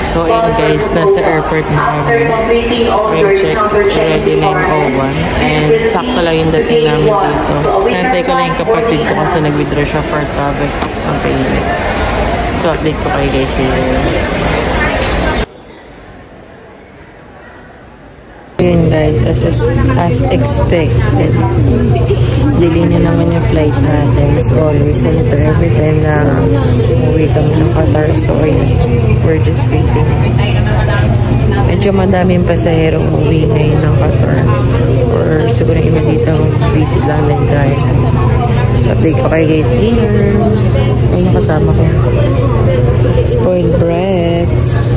So ayun guys, nasa airport na kami. Time check, it's already 9:01. And sakto lang yung dating namin dito. Nantay ko lang yung kapatid ko kasi nag-withdraw siya for travel tax on payment. So update ko kayo guys here. Yun guys, as expected, delay na naman yung flight natin. As always, ganito every time na umuwi kami ng Qatar. So ayun, we're just waiting. Medyo madaming pasahero umuwi ngayon ng Qatar. Or siguro iba dito visit lang din guys. So update ko kayo guys later. Ayun yung kasama ko. Spoiled brats.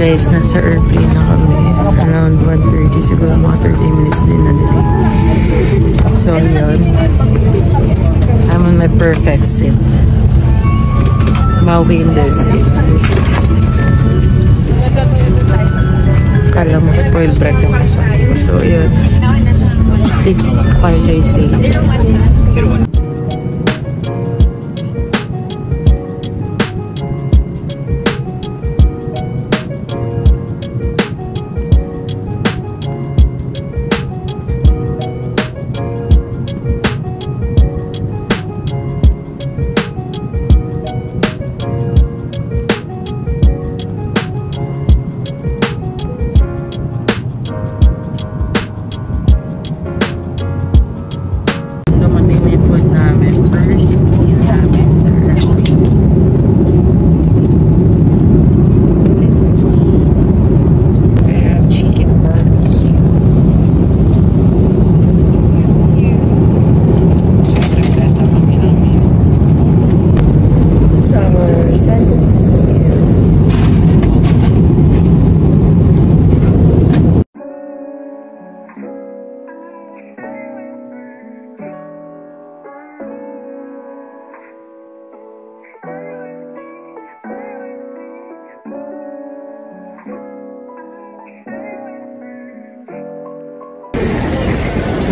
Guys, nasa airplane na kami. Around 1:30, siguro mga 30 minutes din na delay. So, yun. I'm on my perfect seat. Bawi in this seat. Kala mo spoiled brat yung kasama ko. So, yun. It's 5 days later.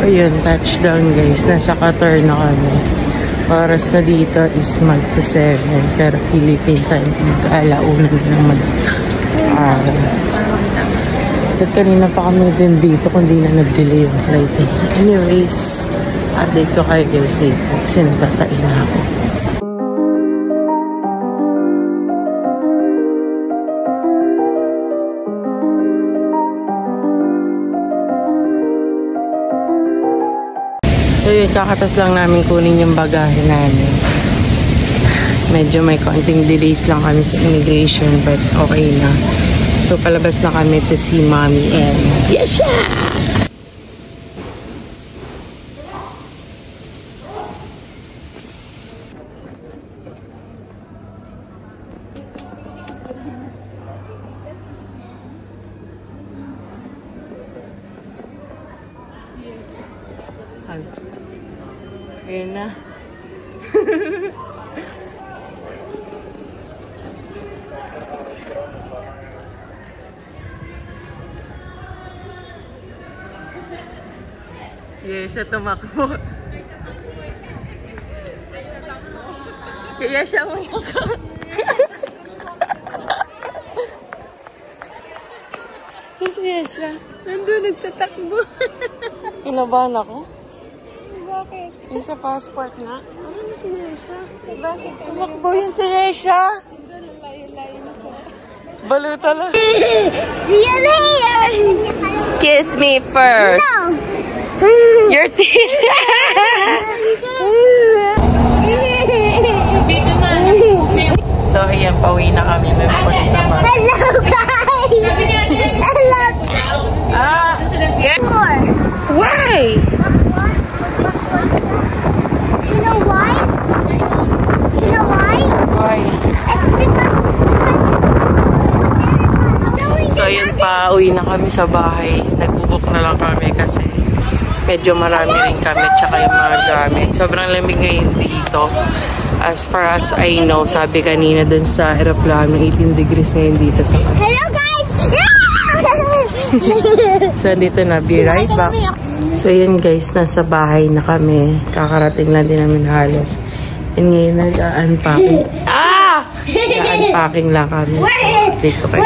Ayun, touchdown guys. Nasa Qatar na kami. Oras na dito is magsa 7. Pero Philippine time, mag-alauna na naman. At kanina pa kami din dito kung di na nag-delay yung flight. Anyways, update ko kayo guys dito. Kasi natatain na ako. So yun, kakatas lang namin kunin yung bagahe namin. Medyo may konting delays lang kami sa immigration, but okay na. So palabas na kami to see mommy and Yesha! Ayan na. Sige, siya tumakbo. Kaya siya umakbo. Sasaya siya. Nandun, nagtatakbo. Inabahan ako. Bakit? Yung sa passport na. Ano na si Yesha? Bakit? Tumakbo yun si Yesha. Layo-layo na sa... Baluta lang. See you later! Kiss me first. No! Your teeth. So, ayan, pauwi na kami. May makulit naman. Hello, guys! Hello! Yeah. Why? You know why? You know why? Why? It's because So, ayun pa, uwi na kami sa bahay. Nagbubok na lang kami kasi medyo marami rin kami tsaka yung mga gamit. Sobrang lamig ngayon dito. As far as I know, sabi kanina dun sa aeroplano, 18 degrees ngayon dito sa kanya. Hello guys! So, dito na. Be right back. So, yun guys. Nasa bahay na kami. Kakarating lang din namin halos. And ngayon, nag-unpacking. Nag-unpacking lang kami. So, dito kayo.